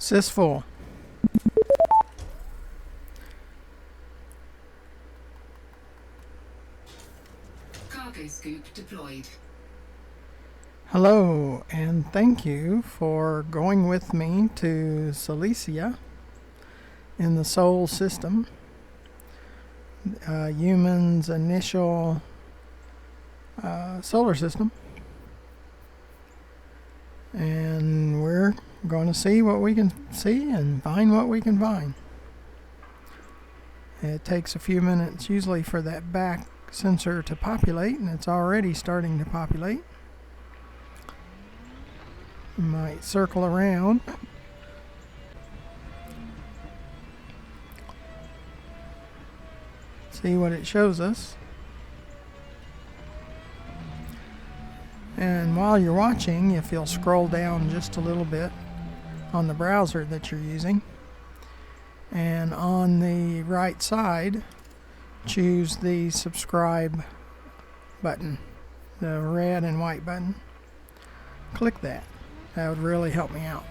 Sysful. Cargo scoop deployed. Hello, and thank you for going with me to Salacia in the Sol system, human's initial solar system. And we're going to see what we can see and find what we can find. It takes a few minutes usually for that back sensor to populate, and it's already starting to populate. You might circle around. See what it shows us. And while you're watching, if you'll scroll down just a little bit on the browser that you're using, and on the right side, choose the subscribe button, the red and white button. Click that. That would really help me out,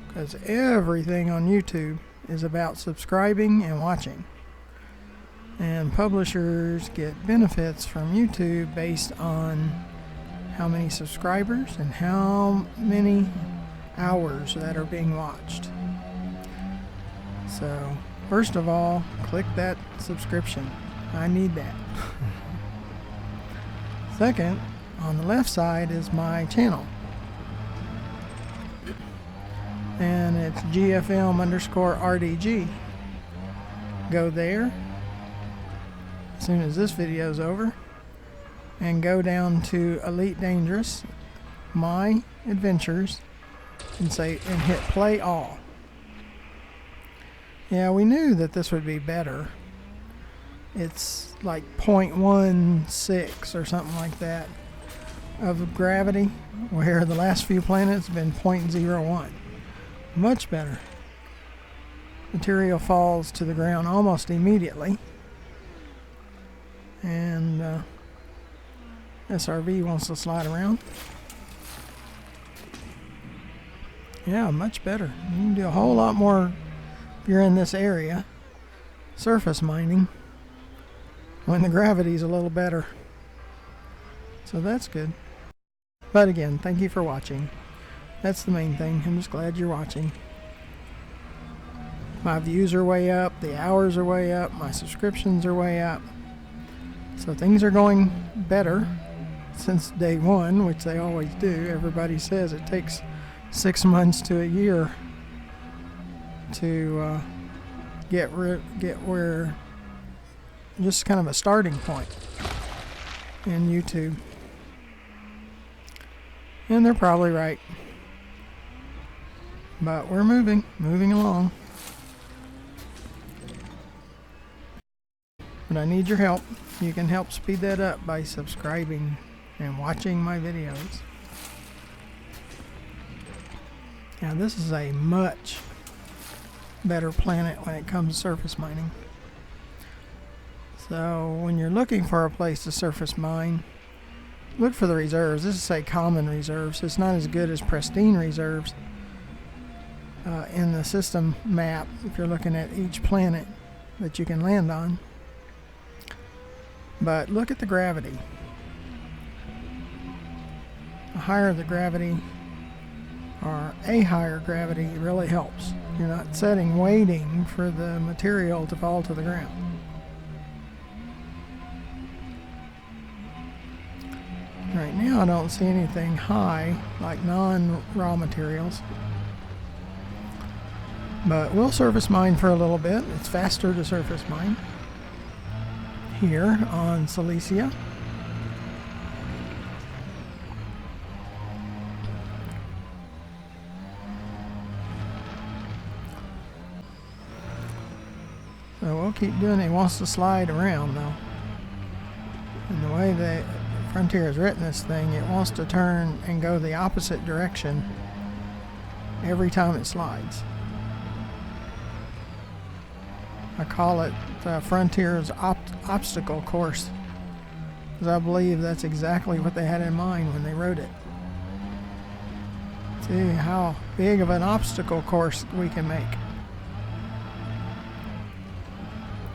because everything on YouTube is about subscribing and watching. And publishers get benefits from YouTube based on how many subscribers and how many hours that are being watched. So, first of all, click that subscription. I need that. Second, on the left side is my channel. And it's GFM_RDG. Go there as soon as this video is over, and go down to Elite Dangerous, My Adventures, and hit play all. Yeah, we knew that this would be better. It's like 0.16 or something like that of gravity, where the last few planets have been 0.01. Much better. Material falls to the ground almost immediately. And SRV wants to slide around. Yeah, much better. You can do a whole lot more if you're in this area. Surface mining, when the gravity's a little better. So that's good. But again, thank you for watching. That's the main thing. I'm just glad you're watching. My views are way up. The hours are way up. My subscriptions are way up. So things are going better since day one, which they always do. Everybody says it takes 6 months to a year to get where, just kind of a starting point in YouTube. And they're probably right. But we're moving along. But I need your help. You can help speed that up by subscribing and watching my videos. Now this is a much better planet when it comes to surface mining. So when you're looking for a place to surface mine, look for the reserves. This is a common reserves. It's not as good as pristine reserves in the system map if you're looking at each planet that you can land on. But look at the gravity. The higher the gravity, or a higher gravity, really helps. You're not sitting waiting for the material to fall to the ground. Right now I don't see anything high, like non-raw materials. But we'll surface mine for a little bit. It's faster to surface mine here on Salacia. So we'll keep doing it. It wants to slide around though. And the way that Frontier has written this thing, it wants to turn and go the opposite direction every time it slides. I call it Frontier's obstacle course, because I believe that's exactly what they had in mind when they wrote it. See how big of an obstacle course we can make.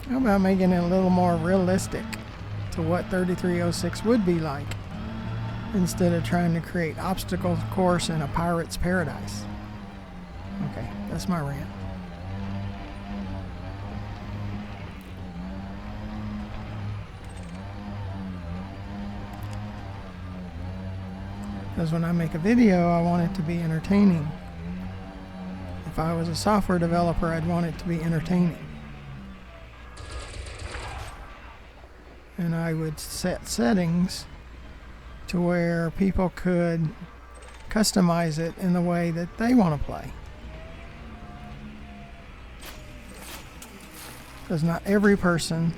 How about making it a little more realistic to what 3306 would be like, instead of trying to create obstacle course in a pirate's paradise? Okay, that's my rant. Because when I make a video, I want it to be entertaining. If I was a software developer, I'd want it to be entertaining. And I would set settings to where people could customize it in the way that they want to play. Because not every person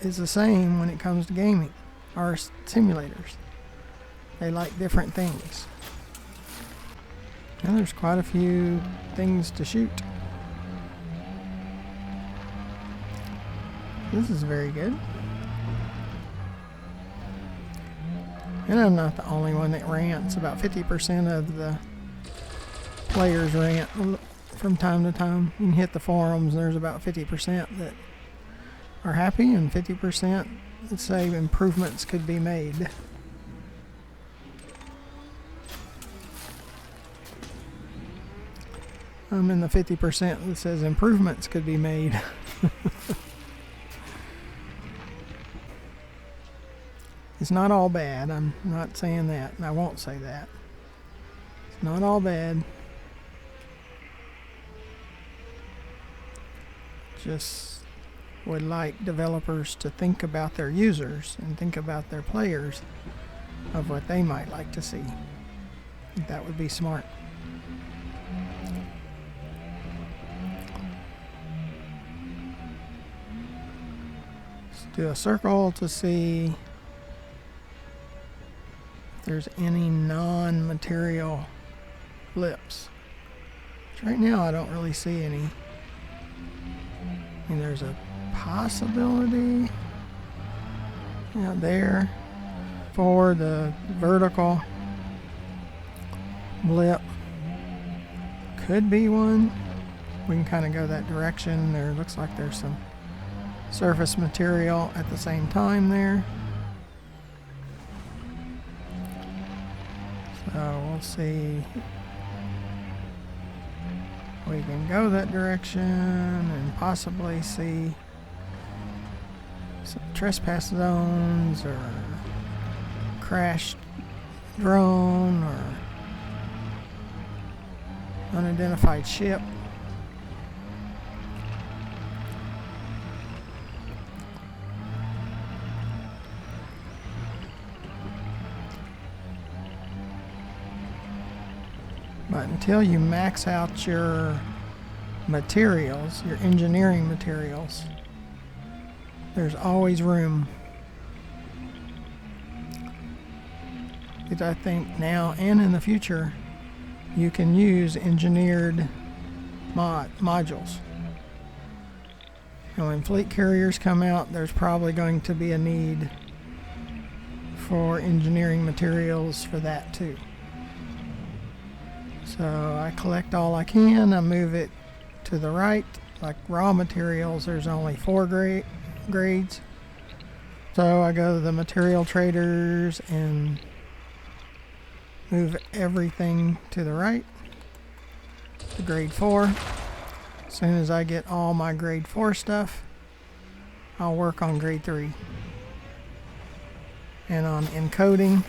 is the same when it comes to gaming or simulators. They like different things. And there's quite a few things to shoot. This is very good. And I'm not the only one that rants. About 50% of the players rant from time to time. You can hit the forums, there's about 50% that are happy and 50% that say improvements could be made. I'm in the 50% that says improvements could be made. It's not all bad. I'm not saying that, and I won't say that. It's not all bad. Just would like developers to think about their users and think about their players of what they might like to see. I think that would be smart. Let's do a circle to see if there's any non-material blips. Right now I don't really see any. I mean, there's a possibility there for the vertical blip. Could be one. We can kind of go that direction. There looks like there's some surface material at the same time there. So we'll see. We can go that direction and possibly see some trespass zones or crashed drone or unidentified ship. But until you max out your materials, your engineering materials, there's always room. Because I think now and in the future, you can use engineered modules. And when fleet carriers come out, there's probably going to be a need for engineering materials for that too. So I collect all I can, I move it to the right. Like raw materials, there's only 4 grades. So I go to the material traders and move everything to the right, to grade 4. As soon as I get all my grade 4 stuff, I'll work on grade 3. And on encoding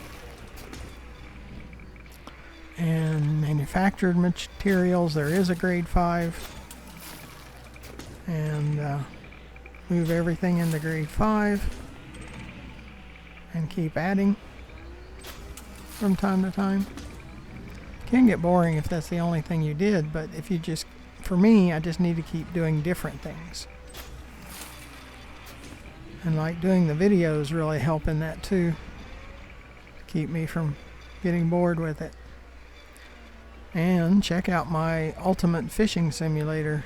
and manufactured materials, there is a grade 5. And move everything into grade 5 and keep adding from time to time. Can get boring if that's the only thing you did, but if you just, for me, I just need to keep doing different things. And like doing the videos really help in that too, to keep me from getting bored with it. And check out my Ultimate Fishing Simulator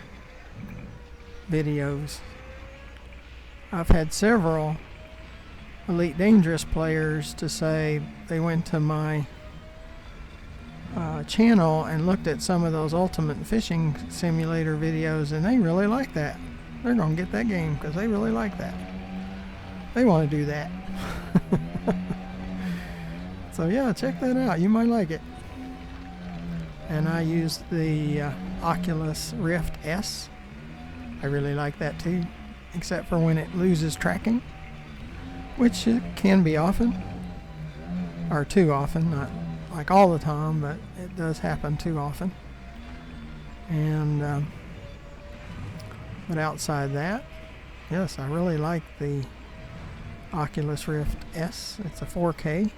videos. I've had several Elite Dangerous players to say they went to my channel and looked at some of those Ultimate Fishing Simulator videos, and they really like that. They're going to get that game because they really like that. They want to do that. So yeah, check that out. You might like it. And I used the Oculus Rift S. I really like that too, except for when it loses tracking, which it can be often, or too often, not like all the time, but it does happen too often. And but outside that, yes, I really like the Oculus Rift S. It's a 4K.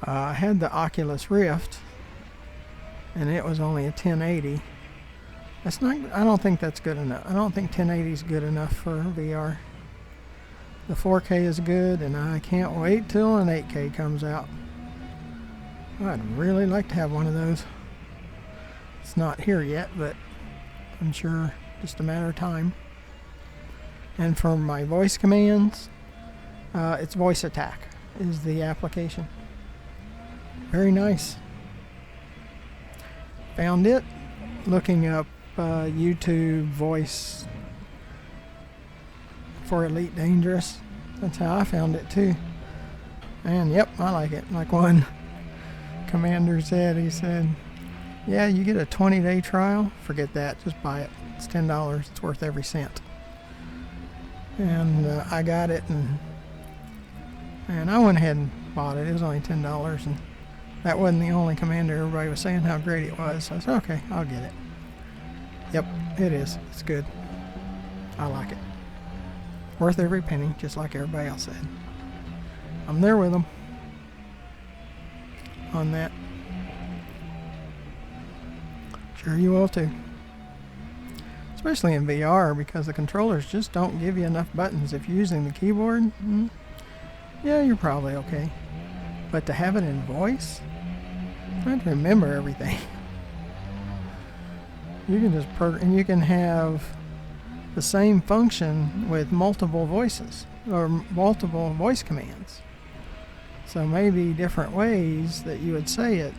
I had the Oculus Rift, and it was only a 1080. That's not. I don't think that's good enough. I don't think 1080 is good enough for VR. The 4K is good, and I can't wait till an 8K comes out. I'd really like to have one of those. It's not here yet, but I'm sure just a matter of time. And for my voice commands, it's Voice Attack is the application. Very nice. Found it looking up YouTube voice for Elite Dangerous. That's how I found it too. And yep, I like it. Like one commander said, he said, yeah, you get a 20-day trial. Forget that. Just buy it. It's $10. It's worth every cent. And I got it, and I went ahead and bought it. It was only $10, and that wasn't the only commander. Everybody was saying how great it was. So I said, okay, I'll get it. Yep, it is. It's good. I like it. Worth every penny, just like everybody else said. I'm there with them on that. Sure you will too. Especially in VR, because the controllers just don't give you enough buttons. If you're using the keyboard, yeah, you're probably okay. But to have it in voice, you have to remember everything. You can just and you can have the same function with multiple voices or multiple voice commands. So maybe different ways that you would say it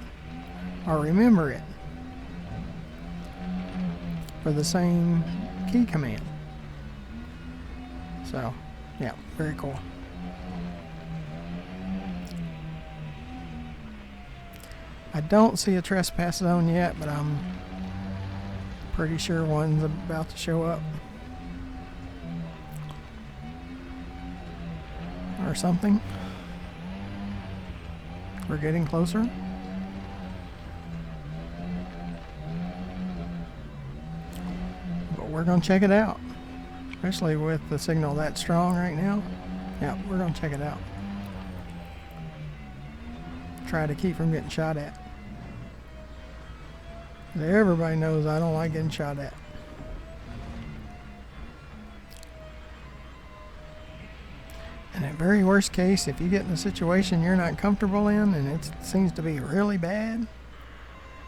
or remember it for the same key command. So, yeah, very cool. I don't see a trespass zone yet, but I'm pretty sure one's about to show up. Or something. We're getting closer. But we're going to check it out. Especially with the signal that strong right now. Yeah, we're going to check it out. Try to keep from getting shot at. Everybody knows I don't like getting shot at. And at very worst case, if you get in a situation you're not comfortable in and it seems to be really bad,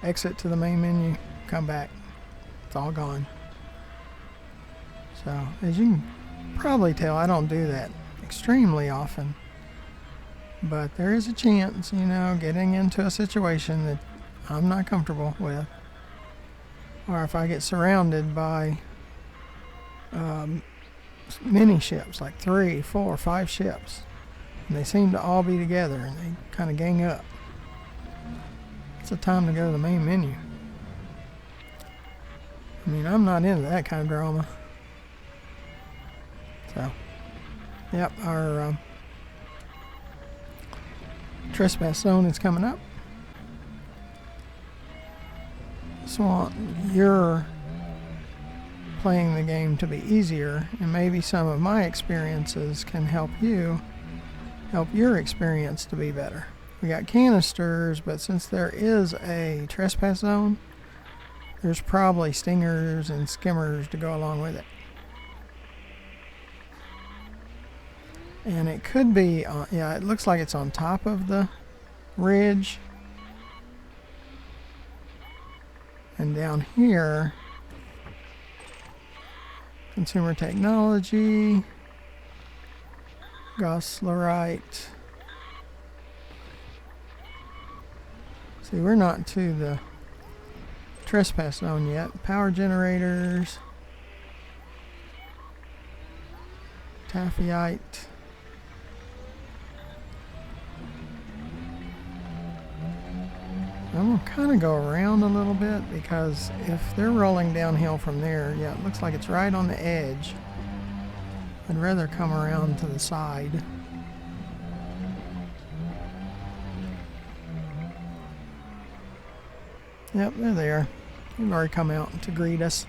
exit to the main menu, come back. It's all gone. So, as you can probably tell, I don't do that extremely often. But there is a chance, you know, getting into a situation that I'm not comfortable with. Or if I get surrounded by many ships, like 3, 4, 5 ships, and they seem to all be together and they kind of gang up, it's a time to go to the main menu. I mean, I'm not into that kind of drama. So, yep, our trespass zone is coming up. So want your playing the game to be easier, and maybe some of my experiences can help your experience to be better. We got canisters, but since there is a trespass zone, there's probably stingers and skimmers to go along with it. And it could be, yeah, it looks like it's on top of the ridge. And down here, consumer technology, Goslerite, See, we're not to the trespass zone yet. Power generators. Taffyite. I'm going to kind of go around a little bit, because if they're rolling downhill from there, yeah, it looks like it's right on the edge. I'd rather come around to the side. Yep, there they are. They've already come out to greet us.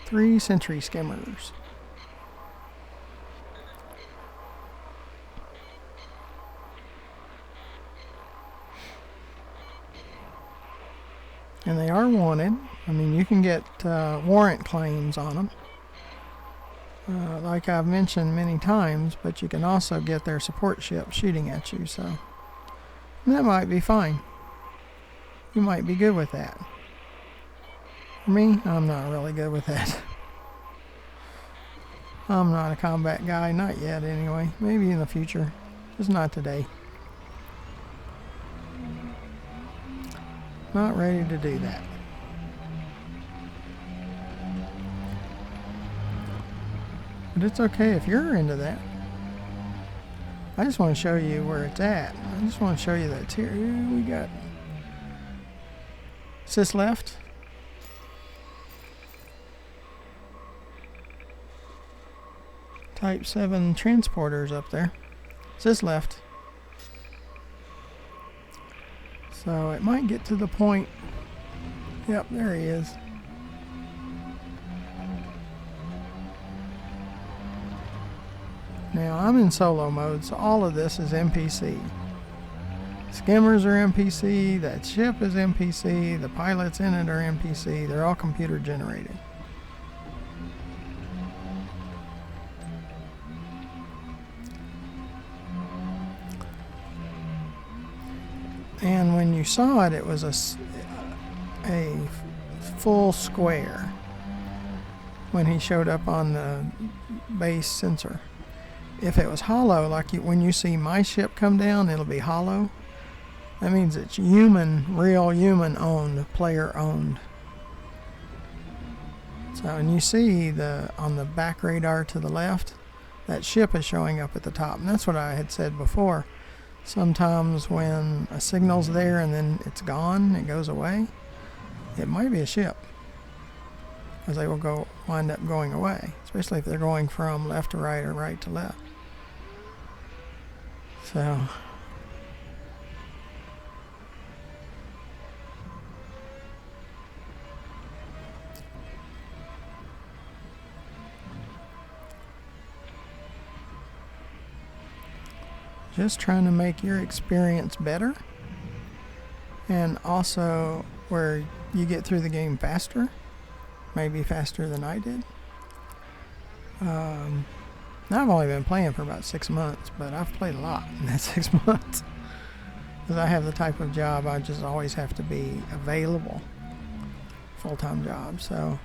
Three sentry skimmers. And they are wanted. I mean, you can get warrant claims on them, like I've mentioned many times, but you can also get their support ship shooting at you, so that might be fine. You might be good with that. For me, I'm not really good with that. I'm not a combat guy, not yet anyway. Maybe in the future, just not today. Not ready to do that. But it's okay if you're into that. I just want to show you where it's at. I just want to show you that it's here. We got sis left. Type 7 transporters up there. Sis left. So it might get to the point. Yep, there he is. Now I'm in solo mode, so all of this is NPC. Skimmers are NPC, that ship is NPC, the pilots in it are NPC, they're all computer generated. And when you saw it, it was a full square when he showed up on the base sensor. If it was hollow, like when you see my ship come down, it'll be hollow. That means it's human, real human owned, player owned. So, and you see on the back radar to the left, that ship is showing up at the top. And that's what I had said before. Sometimes when a signal's there and then it's gone, it goes away, it might be a ship, because they will wind up going away, especially if they're going from left to right or right to left. So just trying to make your experience better, and also where you get through the game faster, maybe faster than I did. Now I've only been playing for about 6 months, but I've played a lot in that 6 months, because I have the type of job I just always have to be available, full-time job, so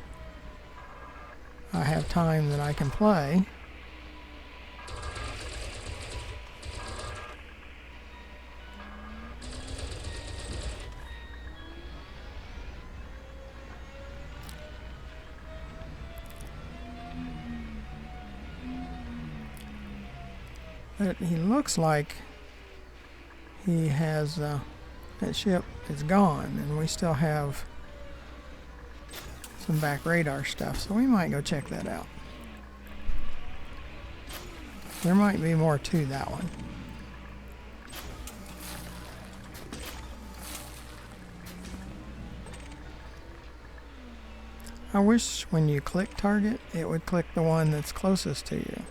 I have time that I can play. But he looks like he has that ship is gone, and we still have some back radar stuff, so we might go check that out. There might be more to that one. I wish when you click target, it would click the one that's closest to you,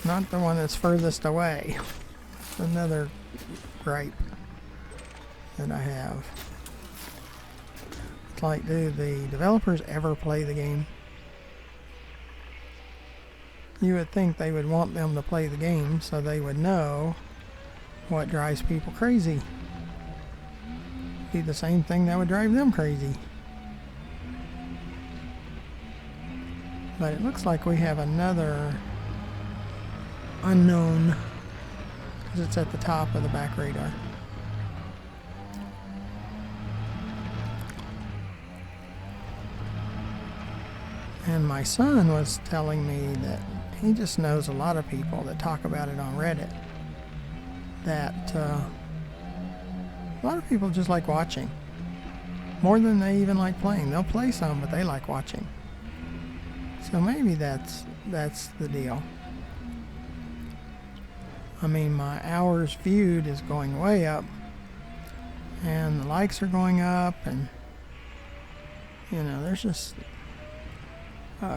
not the one that's furthest away. Another gripe that I have. It's like, do the developers ever play the game? You would think they would want them to play the game so they would know what drives people crazy. be the same thing that would drive them crazy. But it looks like we have another unknown, because it's at the top of the back radar. And my son was telling me that he just knows a lot of people that talk about it on Reddit. That a lot of people just like watching. More than they even like playing. They'll play some, but they like watching. So maybe that's the deal. I mean, my hours viewed is going way up. And the likes are going up. And, you know, there's just...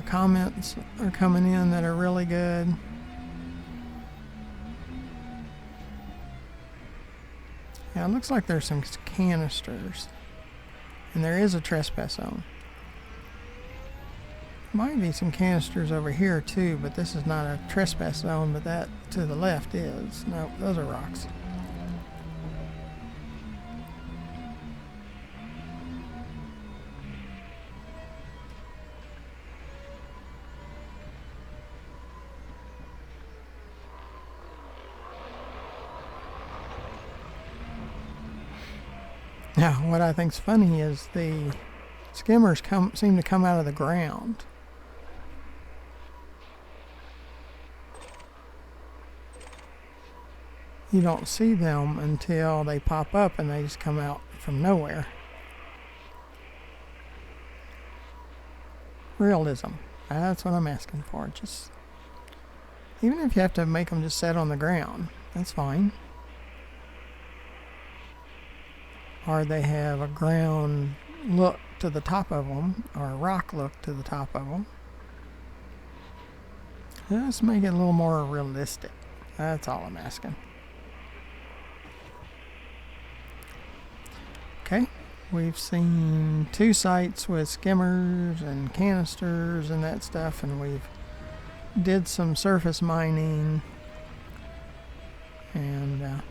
comments are coming in that are really good. Yeah, it looks like there's some canisters. And there is a trespass zone. Might be some canisters over here too, but this is not a trespass zone, but that to the left is. No, those are rocks. Now, what I think's funny is the skimmers seem to come out of the ground. You don't see them until they pop up and they just come out from nowhere. Realism. That's what I'm asking for. Just, even if you have to make them just sit on the ground, that's fine. Or they have a ground look to the top of them, or a rock look to the top of them. Just make it a little more realistic. That's all I'm asking. Okay, we've seen 2 sites with skimmers and canisters and that stuff, and we've did some surface mining, and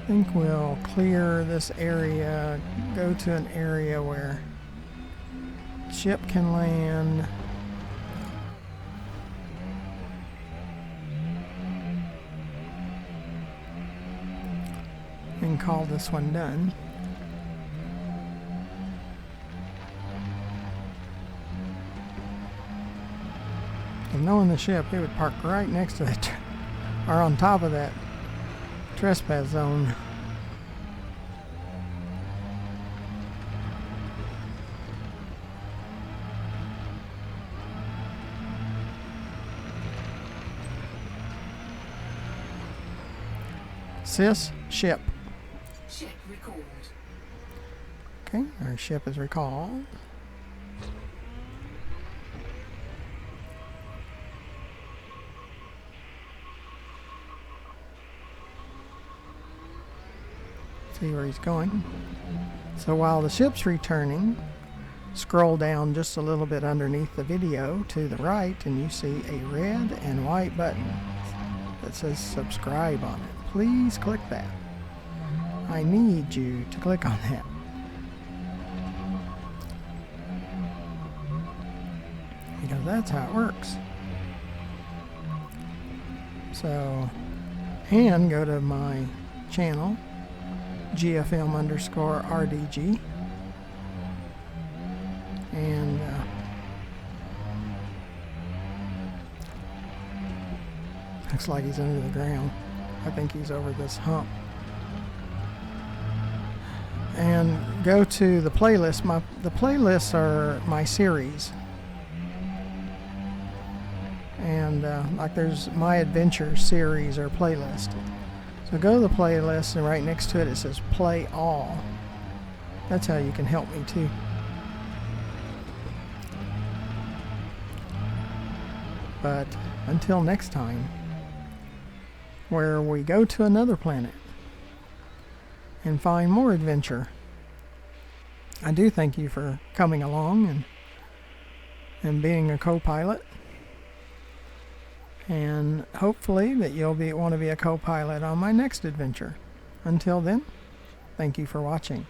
I think we'll clear this area, go to an area where ship can land. And call this one done. And knowing the ship, it would park right next to it, or on top of that trespass zone. Sis, ship. Ship recalled. Okay, our ship is recalled. See where he's going. So while the ship's returning, scroll down just a little bit underneath the video to the right and you see a red and white button that says subscribe on it. Please click that. I need you to click on that. Because that's how it works. So, and go to my channel, GFM_RDG, and looks like he's under the ground. I think he's over this hump. And go to the playlist. The playlists are my series, and like there's my adventure series or playlist. So go to the playlist, and right next to it, it says play all. That's how you can help me too. But until next time, where we go to another planet and find more adventure. I do thank you for coming along and being a co-pilot. And hopefully that you'll want to be a co-pilot on my next adventure. Until then, thank you for watching.